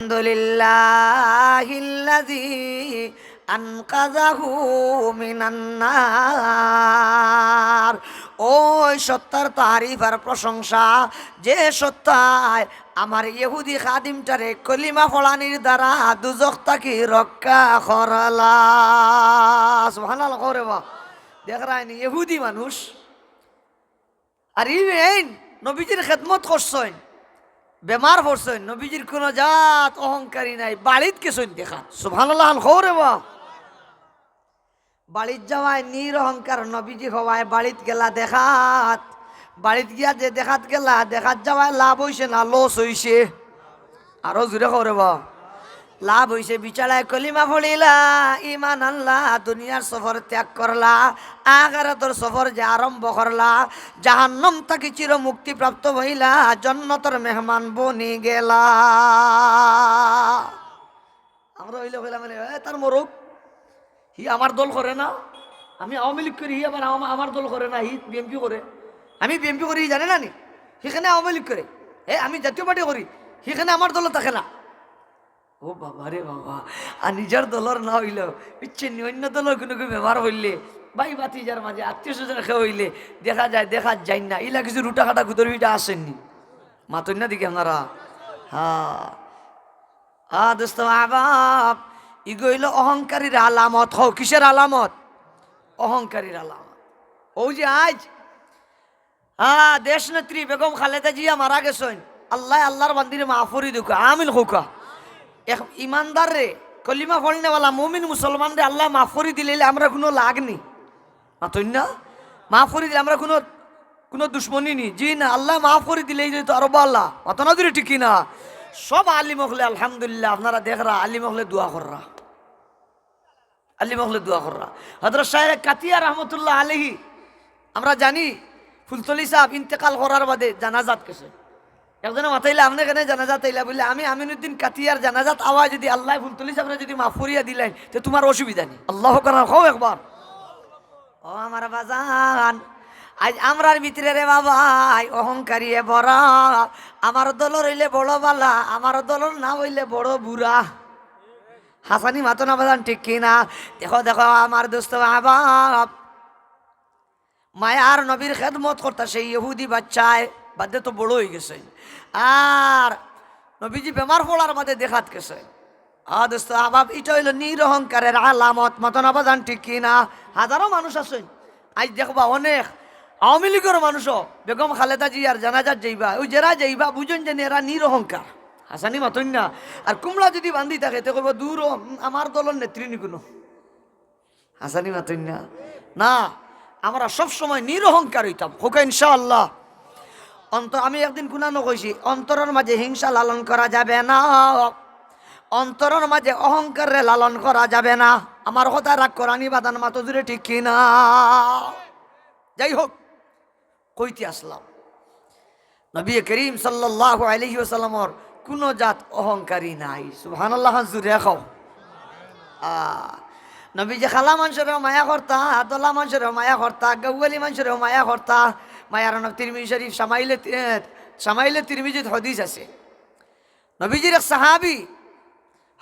আলহামদুলিল্লাহিল্লাযী আনকাযাহু মিনান নার। ওই সত্তার তারিফ আর প্রশংসা যে সত্তায় আমার ইহুদি খাদিমটারে কলিমা ফলানির দ্বারা দুজখ তাকি রক্ষা করলা। সুবহানাল্লাহ করে বা দেখ রায়নি ইহুদি মানুষ আর ইভেন নবীজির খেদমত করছেন, বেমার পড়ছেন, নবীজির কোনো জাত অহংকারী নাই, বাড়িত কেছেন দেখা। সুবহানাল্লাহ খবরে বা বাড়িত যাওয়ায় নিরহংকার নবীজি হওয়ায় বাড়িত গেলা দেখাত, বাড়িত গিয়া যে দেখাত গেলা দেখাত যাওয়ায় লাভ হইছে না লস হইছে? আরো জোরে খবরে বা লাভ হইছে। বিচারায় কলিমা ফলিলা, ইমান আল্লাহ, দুনিয়ার সফর ত্যাগ করলা, আখিরাতের সফর যে আরম্ভ করলা, জাহান্নাম থেকে চির মুক্তি প্রাপ্ত হইলা, জান্নাতের মেহমান বনি গেলা। আমরা হইলে হইলাম তার মরুক, হি আমার দল করে না, আমি আওয়ামী লীগ করি, হি আবার আমার দল করে না, হি বিএমপি করে, আমি বিএমপি করি, জানে না নি, সেখানে আওয়ামী লীগ করে। আমি জাতীয় পার্টি করি, সেখানে আমার দল থাকে না। ও বাবা রে বাবা, আর নিজের দলের না হইল ইচ্ছে অন্য দলের কোনো ব্যবহার হইলে ভাই বাতিজার মাঝে আত্মীয় স্বজন খেয়ে হইলে দেখা যায় না, ইলা কিছু রুটা কাটা গুদরবিটা আসেননি মাতন না দিকে আপনারা। হ্যাঁ দোস্ত আবাব, ইগো হইল অহংকারীর আলামত। হও কিসের আলামত? অহংকারীর আলামত। ও যে আজ দেশ নেত্রী বেগম খালেদা জিয়া মারা গেছেন, আল্লাহর বান্দিরে মাফরি দুঃখ আমিল হোকা। ইমানদার রে, কলিমা ফলনেওয়ালা মুমিন মুসলমান রে আল্লাহ মাফ করে দিলে আমরা কোনো লাগনি, মাতই না, মাফ করে দিলে আমরা কোনো দুশ্মনী নি, জি না, আল্লাহ মাফ করে দিলে তো আরো আল্লাহ মাতনা দূরে ঠিকই না। সব আলিম হলে আলহামদুলিল্লাহ, আপনারা দেখরা আলিম হলে দোয়া কররা, আলিম হলে দোয়া কররা। হযরত শায়েখ কাতিয়া রহমতুল্লাহ আলাইহি, আমরা জানি ফুলতলি সাহেব ইন্তেকাল করার বাদে জানাজাত কেছে একজনে মাথাইলে আপনি কেন জানাজাত আইলা বললে, আমি আমিনুদ্দিন কাতিয়ার জানাজাত আওয়াজ যদি আল্লাহ ফুলতলি সাহেবরা যদি মাফ করিয়া দিলেন তো তোমার অসুবিধা নেই। আল্লাহ করার খাও একবার। ও আমার বাজান, আজ আমরার ভিতরে রে বাবা অহংকারী বড়, আমার দলর হইলে বড় বালা, আমার দলর না হইলে বড় বুড়া। হাসানি মাতো না বাজান, ঠিক কিনা? দেখো দেখো আমার দোস্ত আবাব, মায়ার নবীর খেদমত করতা সেই ইহুদি বাচ্চায় বাদে তো বড় হয়ে গেছে, আর নবীজি বেমার পড়ার বাদে দেখাত গেছে। দোস্ত আবাব, এটা হইল নিরহংকারের আলামত, মতন আবাদান, ঠিক কিনা? হাজারো মানুষ আছেন আজ দেখবা, অনেক আওয়ামী লীগের মানুষও বেগম খালেদা জিয়ার জানাজাত যাইবা, ওই যারা যাইবা বুঝুন যে এরা নিরহংকার। হাসানি মাতন না। আর কুমড়া যদি বান্ধি থাকে তো করবো দূর আমার দলের নেত্রী নি কোনো। হাসানি মাতন না, না, আমরা সবসময় নিরহংকার হইতাম হোকা ইনশাআল্লাহ। আমি একদিন কুনানো কইছি, অন্তরের মাঝে হিংসা লালন করা যাবে না, অন্তরের মাঝে অহংকারে লালন করা যাবে না। আমার কথা রাগ করানি বাদান মাতো জুড়ে, ঠিক কিনা? যাই হোক, কইতে আসলাম নবী করিম সাল্লাল্লাহু আলাইহি ওয়াসাল্লামর কোনো জাত অহংকারী নাই। সুবহানাল্লাহ জুড়ে খাও। নবী যে খালা মানুষেরও মায়া করতা, দোলা মানুষেরও মায়া করতা, গৌয়ালি মানুষেরও মায়া করতা। মায়ার নব তিরমিজি শরীফ সামাইলে তিরমিজিত হদিস আছে, নবীজির এক সাহাবি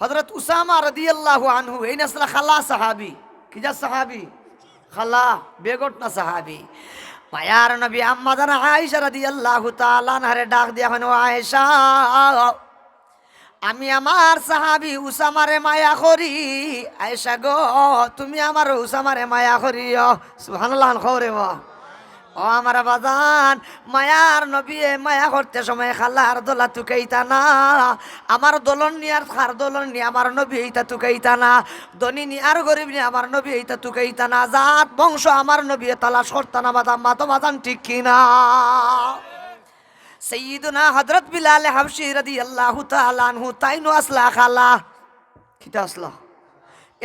হযরত উসামা রাদিয়াল্লাহু আনহু, এই নাসলা খালা সাহাবি, কি যা সাহাবি? খালা, বেগট না সাহাবি। মায়ার নবী আম্মা জান আয়েশা রাদিয়াল্লাহু তাআলা আনহারে ডাক দিয়া হন, আয়েশা, আমি আমার সাহাবি উসামারে মায়া করি। আয়েশা গো, তুমি আমার উসামারে মায়া করিও। সুবহানাল্লাহ খবরে বা। ও আমার বাজান, মায়ার নবী মায়া করতে সময় খালার দোলা তুকাইতা না, আমার দলন নি আর খার দলন নি আমার নবী এইটা তুকাইতা না, ধনী নি আর গরিব নি আমার নবী এইটা তুকাইতা না, জাত বংশ আমার নবী তালাশ করতা না বাদাম মাতো বাজান, ঠিক কিনা? সাইয়্যিদুনা হযরত বিলাল হাবশী রাদিয়াল্লাহু তাআলা আনহু তাইনো আসলা খালা, কিটা আসলা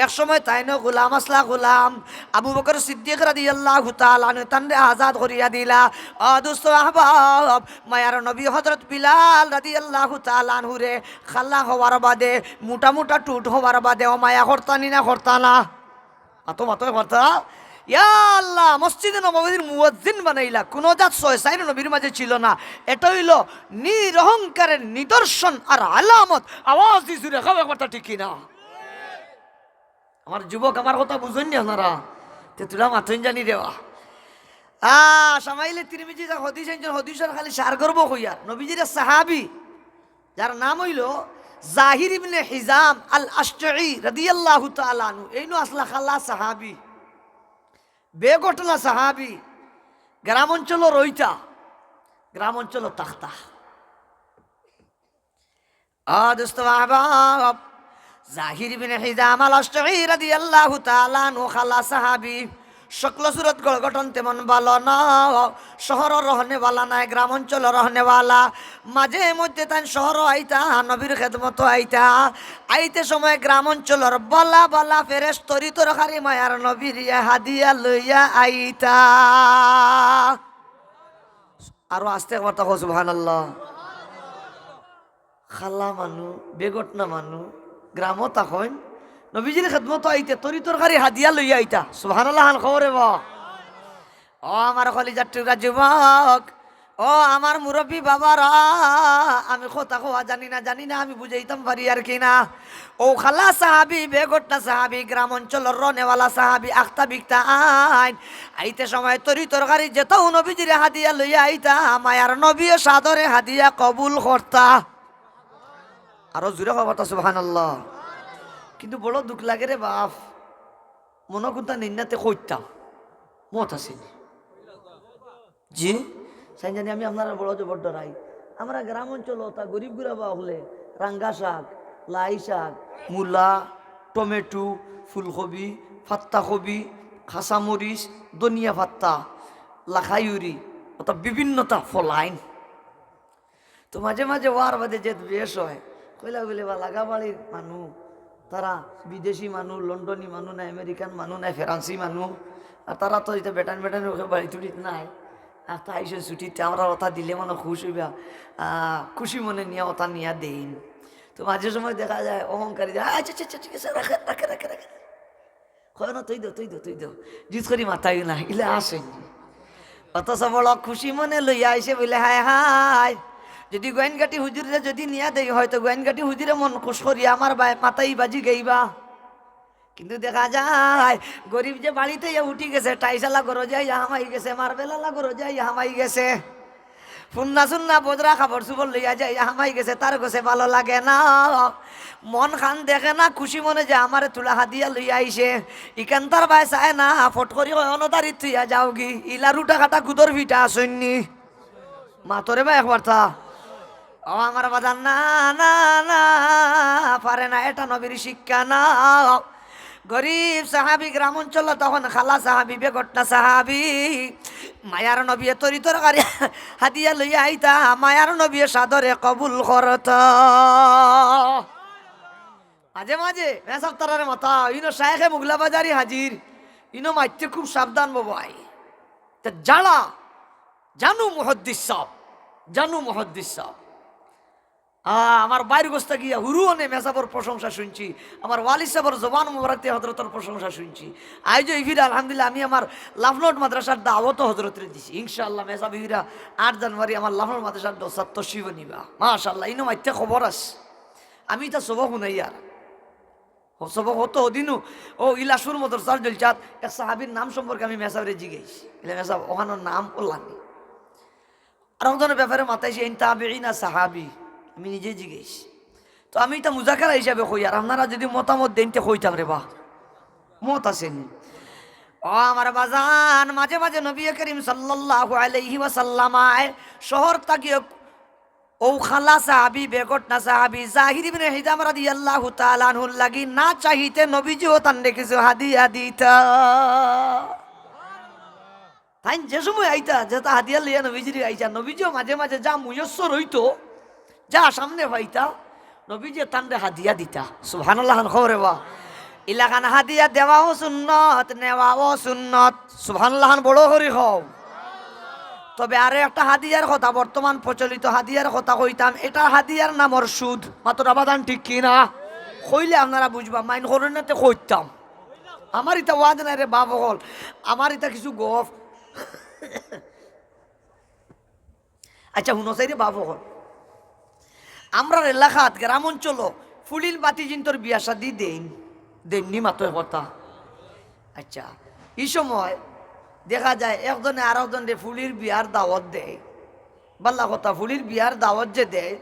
এক সময় তাইনো গোলাম আসলা, গোলাম আবু বকর সিদ্দিক রাদিয়াল্লাহু তাআলা আনহু তানরে আজাদ করিয়া দিলা। দোস্ত আহবাব, মায়ার নবী হযরত বিলাল রাদিয়াল্লাহু তাআলা আনহু রে খালা হওয়ার বাদে, মোটা মোটা টুট হওয়ার বাদে ও মায়া করতানি না করতা না? মাতো করতা। ইয়া আল্লাহ মসজিদে নববীর মুয়াজ্জিন বানাইলা, কোন জাত ছয় সাইর নবীর মাঝে ছিল না। এটা হইল নিরহংকারের নিদর্শন আর আলামত। আওয়াজ দি জুড়ে খাও একবারটা ঠিক কিনা? আমার যুবক আমার কথা বুঝেন নি আপনারা? তুলা মাথুন জানি দেওয়া সামাইলে তিরমিজি যা হদিস আনছেন, হদিসের খালি সার করব কইয়া নবীজির সাহাবী যার নাম হইল জাহির ইবনে হিজাম আল আশজাঈ রাদিয়াল্লাহু তাআলা আনহু। এইনো আসলা খালা সাহাবী, বেগটলা সাহাবী, গ্রাম অঞ্চল রইতা, গ্রাম অঞ্চল তাখতা। দোস্ত আহবাব, জাহির ইবনে হিজাম আল আশজাঈ রাদিয়াল্লাহু তাআলা আনহু খালা সাহাবী। সকল সুরত গঠন তেমন ভালো না, শহর রহনেওয়ালা নাই, গ্রাম অঞ্চল রহনেওয়ালা। মাঝে মধ্যে তাই শহর আইতা, নবীর খেদমত আইতা। আইতে সময় গ্রাম অঞ্চলের বলা বলা ফেরেশ তরি তরকারি মায়ার নবীর হাদিয়া লইয়া আইতা। আরো আস্তে কথা কও সুবহানাল্লাহ। খালা মানু বেগট না মানু গ্রামও তখন নবীজির খেদমত আইতে তরি তরকারি হাদিয়া লইয়া আইতা। সুবহানাল্লাহ খবরে বা ও আমার কলিজার টুকরা যুবক, ও আমার মুরব্বী বাবারা, আমি কথা কোয়া জানি না আমি বুঝাইতাম পারি আর কি না। ও খালা সাহাবি বেগটনা সাহাবি গ্রাম অঞ্চলের রনেওয়ালা সাহাবি আখতা বিকতা আইন আইতে সময় তরি তরকারি যেতাও নবীজির হাদিয়া লইয়া আইতা। মায়ার নবীও সাদরে হাদিয়া কবুল করতা। আরো জুড়ে কথা সুবহানাল্লাহ। কিন্তু বড় দুঃখ লাগে রে বাপ, মনে কোনটা নিন্নাতে কইতাম মত আসেনি জি সাই জানি আমি আপনারা বড় জবর ডরাই। আমরা গ্রাম অঞ্চল তা গরিব গুড়াবা হলে রাঙ্গা শাক, লাই শাক, মূলা, টমেটো, ফুলকপি, ফাত্তা কবি, খাসামরিচ, ধনিয়া পাত্তা, লাখাইউরি অর্থাৎ বিভিন্নতা ফলাইন। তো মাঝে মাঝে ওয়ার বাদে যে বেশ হয় কইলা বলে বা লাগাবাড়ির মানুষ, তারা বিদেশি মানুষ, লন্ডনী মানুষ নাই, আমেরিকান মানুষ নাই, ফ্রান্সি মানুষ, আর তারা তো এটা বেটান ওকে বাড়ি তুড়িত নাই। আর তাই সে ছুটিতে আমরা ওটা দিলে মনে খুশ হইবা, খুশি মনে নিয়ে ওটা নিয়ে দেন। তো মাঝে সময় দেখা যায় অহংকারী যায়, আচ্ছা আচ্ছা আচ্ছা ঠিক আছে রাখে রাখে রাখে রাখে কয় না তুই দো জিত করি মাথায় না ইলে আসেন। অথচ বড় খুশি মনে লইয়া আইসে বলে হায় হায়, যদি গোয়েনঘাটি হুজুরে যদি নিয়া দেই হয়তো গোয়েনঘাটি হুজুরে মন খুশ করিয়া আমার মাথায় বাজি গাইবা। কিন্তু দেখা যায় গরিব যে বাড়িতে উঠি গেছে, টাইসালা গরো যাই হামাই গেছে, মারবেলালা গরো যাই হামাই গেছে, ফুন্না সুন্না বজরা খাবার চুবর লইয়া যাই হামাই গেছে, তার গোছে ভালো লাগে না, মন খান দেখে না খুশি মনে যে আমারে তুলা হাদিয়া লইয়া আইসে। ইকান তার ভাই চায় না ফট করি অনদারিত থইয়া যাও গি, ইলা রুটা কাটা গুদর ভিটা আসেননি মাতরে ভাই একবার তা। ও আমার বাজান না না না পারে না, এটা নবীর শিক্ষা না। গরিব সাহাবি গ্রাম অঞ্চল তখন খালা সাহাবি বেগটনা সাহাবি মায়ার নবী তরি তরকারি হাদিয়া লইয়া আইতা, মায়ার নবী সাদরে কবুল করত। মাঝে মাঝে মেসাব তারারে মাথা ইনো শায়েখে মুগলা বাজারি হাজির, ইনো মাইতে খুব সাবধান বাবাই জালা জানু মুহাদ্দিস সাহেব আমার বাইর গোস্তা গিয়া হুরুনে মেসাবর প্রশংসা শুনছি, আমার ওয়ালি সাহেবর জবান মুবারকতে হযরতের প্রশংসা শুনছি। আজ ইফির আলহামদুলিল্লাহ আমি আমার লাফনোট মাদ্রাসার দাওয়াত হযরতের দিছি ইনশাআল্লাহ। মেসাব ইফিরা 8 জানুয়ারি আমার লাফনোট মাদ্রাসার দসাত তশরিফ নিবা মাশাআল্লাহ। ইনো মাইতে খবর আস আমি তা সবক শুনাই আর সবক হতো দিনু ও ইলাসুর মাদ্রাসার জলচাত এক সাহাবীর নাম সম্পর্কে আমি মেসাবরে জিজ্ঞেস ইলা মেসাব ওখানোর নাম বললানি আর ওখানের ব্যাপারে মাথায় সে তাবেঈনা সাহাবী আমি নিজে জিজ্ঞেস। তো আমি এটা মুজাকারা হিসাবে কই, আর আপনারা যদি মতামত দেন তে কইতাম রে বা মত আসেন। ও আমার বাজান মাঝে মাঝে নবী করিম সাল্লাল্লাহু আলাইহি ওয়াসাল্লাম শহর তাকিয়ে ও খালা সাহাবী বেগটনা সাহাবী জাহির ইবনে হিজাম রাদিয়াল্লাহু তাআলা আনহু লাগি না চাইতে নবীজিও তান্ডে কিছু হাদিয়া দিতা। তাই যে সময় আইতা যেটা হাদিয়া লইয়া নবীজির আইতা, নবীজিও মাঝে মাঝে যা মুয়স্সর হইতো যা সামনে পাইতা নবীজি তান্ডে হাদিয়া দিতা। সুবহানাল্লাহ খবরে বা ইলাকান হাদিয়া দেওয়াও সুন্নত নেওয়াও সুন্নত। সুবহানাল্লাহ বড় করি হও। তবে আরে একটা হাদিয়ার কথা বর্তমান প্রচলিত হাদিয়ার কথা কইতাম, এটা হাদিয়ার নামর সুদ মাত্র আবাদান ঠিক কিনা কইলে আপনারা বুঝবা মাইন করেন না কইতাম আমার ইতা ওয়াজ নাই রে বাপ হল, আমার ইতা কিছু গফ। আচ্ছা শুনছাই রে বাপ হল, আমরা এলাকাত গ্রাম অঞ্চল ফুলিল বাতি জিন্তর বিয়া শাদি দেননি মাত্র কথা। আচ্ছা এই সময় দেখা যায় একজনে আর একজনে ফুলির বিয়ার দাওয়াত দেয়, বাল্লা কথা ফুলির বিয়ার দাওয়াত যে দেয়,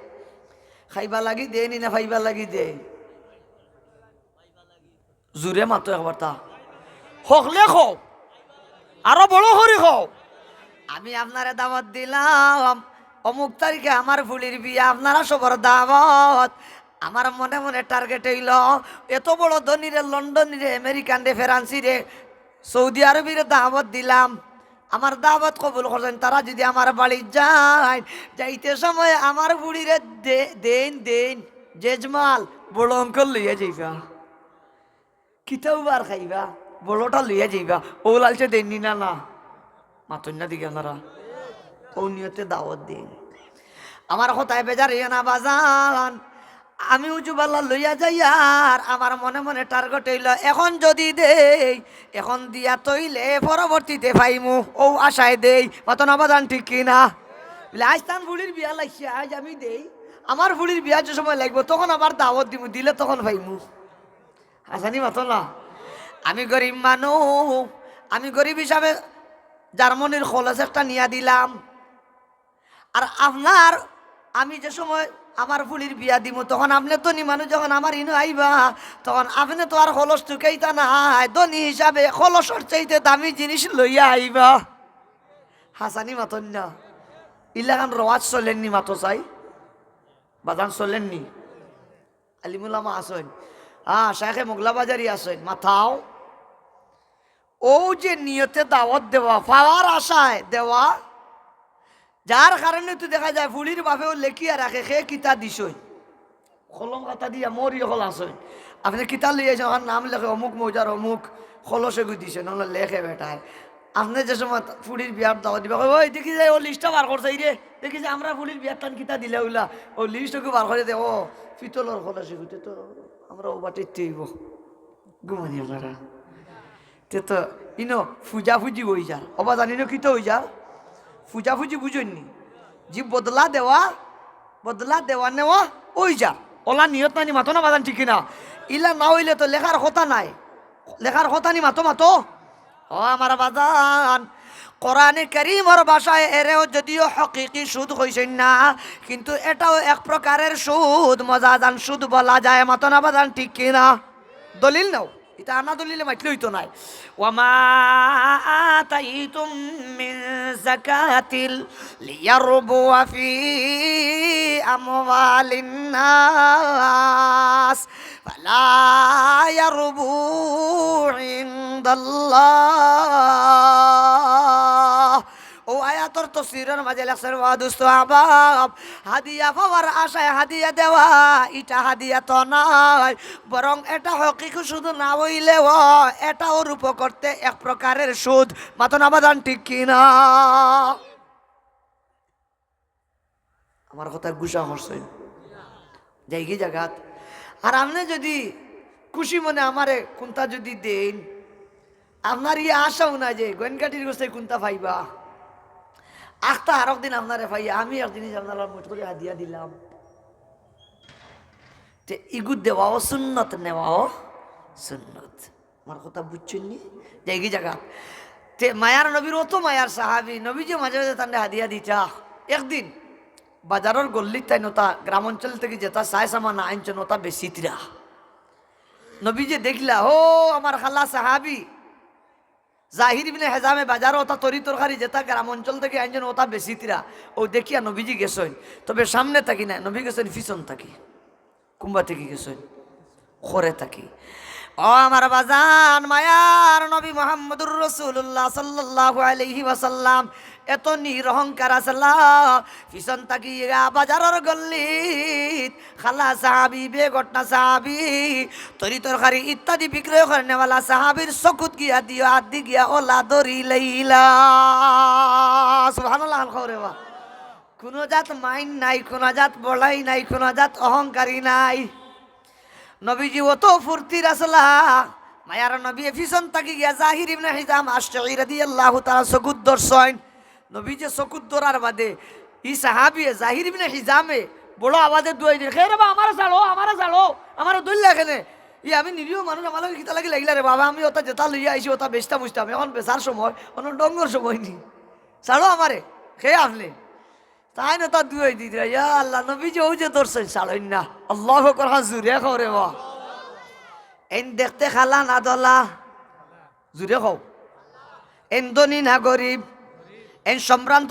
খাইবা লাগি দেয় নি না খাইবা লাগি দেয়? জোরে মাত্র একবার তা হকলে খাও, আরো বড় করে খাও। আমি আপনারা দাওয়াত দিলাম, অমুক তারিখে আমার ফুলির বিয়া, আপনারা সবার দাওয়াত। আমার মনে মনে টার্গেট হইল এত বড় ধনীরে, লন্ডন রে, আমেরিকান রে, ফ্রান্সি রে, সৌদি আরবির দাওয়াত দিলাম, আমার দাওয়াত কবুল করছেন। তারা যদি আমার বাড়ি যায়, যাইতে সময় আমার বুড়িরে দেন দেন জেজমাল বড় অঙ্কল লইয়া যাইবা, কিতাও বার খাইবা, বড়টা লইয়া যাইবা। ও লালচে দেননি না না মাতন না দিকে আপনারা ও নিয়তে দাওয়াত দিন। আমার কথায় বেজার ইয়ে না বাজান, আমি উজুবাল্লা লইয়া যাই, আর আমার মনে মনে টার্গেট হইল এখন যদি দেই, এখন দিয়া তৈলে পরবর্তীতে পাইমু, ও আশায় দেই। মাতন আবাদান ঠিক কিনা? বলে আজ তান বুড়ির বিয়া লাগছে, আজ আমি দেই, আমার বুড়ির বিয়া যে সময় লাগবো তখন আবার দাওয়াত দিব, দিলে তখন পাইমু। আসানি মাতো না? আমি গরিব মানুষ, আমি গরিব হিসাবে জার্মানির খোলস একটা নিয়ে দিলাম। আর আপনার আমি যে সময় আমার ফুলির বিয়া দিব, তখন আপনি তো নি মানুষ, যখন আমার ইনো আইবা তখন আপনি তো আর খলস টুকাইতা নাই, ধনী হিসাবে খলসর চাইতে দামি জিনিস লইয়া আইবা। হাসানি মাতন না? ইলাকান রওয়াজ চলেননি মাতো চাই, বাজান চলেননি? আলিমুল্লামা আসেন, শাইখে মোগলা বাজারি আসেন, মাথাও ও যে নিয়তে দাওয়াত দেওয়া, পাওয়ার আশায় দেওয়া, যার কারণে তো দেখা যায় ফুলির বাপেও লেখিয়া রাখে সে কিতা দিছই, কলম খাতা দিয়া মরি হল আসেন। আপনি কিতা লিয়ে যান, নাম লেখে অমুক মৌজার অমুক খলসে গু দিছে, নহলে লেখে বেটায়। আপনি যে সময় ফুলির বিয়ার দাওয়াত দিবা, ওই দেখি যায় ও লিস্টটা বার করছে রে, দেখি যে আমরা ফুলির বিয়ার টান কিতা দিলে ওইলা, ও লিস্টকে বার করে দে, ও পিতলর খলসে গুতে তো আমরা ও বাটির তেইব ঘুমানি আপনারা তো ইনো ফুজাফুজি হয়ে যার, অবা জানি না কিতো হয়ে যার ফুজাফুজি বুঝেননি, যে বদলা দেওয়া নেওয়া ওই যা ওলা নিয়ত নানি মাতো না বাজান ঠিক না? ইলা না হইলে তো লেখার কথা নাই, লেখার কথা নি মাতো। ও আমার বাজান, কোরআনে কারীমের ভাষায় এরেও যদিও হকিকি সুদ হইছেন না, কিন্তু এটাও এক প্রকারের সুদ, মজাদান সুদ বলা যায়। মাতো না বাজান ঠিক কিনা? দলিল নাও, এটা আনা দলিলে মাইটলে হইতো নাই। ওয়ামা আতাইতুম মিন যাকাতিল লিয়ারবু ফি আমওয়ালিন নাস ফালা ইয়ারবু ইনদাল্লাহ। ও আয়াতর তফসিরের মাঝে লেখছেন, ওয়া দোস্ত আহবাব, হাদিয়া পাওয়ার আশায় হাদিয়া দেওয়া এটা হাদিয়া তো নয়, বরং এটা হকিকত শুধু না হইলেও এটাও রূপ করতে এক প্রকারের সুদ। মাতন আবাদান ঠিক কিনা? আমার কথা গুসা করছেন যাই কি জায়গাত। আর আপনি যদি খুশি মনে আমারে কোনটা যদি দেন, আপনার ইয়ে আশাও না যে গয়নকাটির গোস্তায় কোনটা পাইবা, আখটা আর একদিন আপনারে পাই, আমি একদিন আপনার মোট করে হাদিয়া দিলাম। ইগুদ দেওয়াও সুন্নত, নেওয়াও সুন্নত। আমার কথা বুঝছেন নি? যাই কি জায়গা তে মায়ার নবীর অত মায়ার সাহাবি, নবী যে মাঝে মাঝে তান্ডে হাদিয়া দিতা। একদিন বাজারের গল্লির তাই নতা গ্রাম অঞ্চল থেকে যেটা চাই সামান আনছে নতা বেশি তিরা। নবী যে দেখলা, ও আমার খালা সাহাবি জাহির ইবনে হেজামে বাজার ওটা তরি তরকারি যেটা গ্রাম অঞ্চল থেকে আনছেন ওটা বেশি তিরা। ও দেখিয়া নবীজি গেছেন, তবে সামনে থাকি না, নবী গেছেন পিছন থাকি, কুম্বা থেকে গেছেন খরে থাকি। ও আমার বাজান, মায়ার নবী মুহাম্মদুর রাসূলুল্লাহ সাল্লাল্লাহু আলাইহি ওয়াসাল্লাম এত নিরহংকার আসলা, পিছন তাকিয়া বাজারের গল্লিত খালা সাহাবি, বেগটনা সাহাবি, তরি তরকারি ইত্যাদি বিক্রয় করে নেওয়ালা সাহাবির চকুত গিয়া দিও, হাত দি গিয়া ওলা ধরি লইলা। সুবহানাল্লাহ। খবরেবা কোনো জাত মাইন নাই, কোনো জাত বলাই নাই, কোনো জাত অহংকারী নাই। নবীজি অত ফুর্তির আসলা, মায়ার নবী এফিসন তাকি গিয়া জাহির ইবনে হিজাম আশজাঈ রাদিয়াল্লাহু তাআলা সকুদ দর্শন নবী যে সকুদ দরার বাদে ই সাহাবী জাহির ইবনে হিজামে বড় আওয়াজে দুই দিন খেরে বা আমারে জালো আমারে দইল এখানে ই আমি নিরিহ মানুষ আমার লাগে কিতা লাগি লাগিলা রে বাবা আমি ওটা যেটা লইয়া আইছি ওটা বেচতা বুঝতাম এখন বেচার সময় অন্য ডঙ্গর সময় নি ছাড়ো আমারে খেয়ে আসলে তাই না তা দুই দিন ইয়া আল্লাহ নবী যে ওই যে দর্শন ছাড়েন না আল্লাহু আকবার জুরে করে বা এন দেখতে খালা না দলা জুড়ে খাও এন ধনী না গরিব এন সম্ভ্রান্ত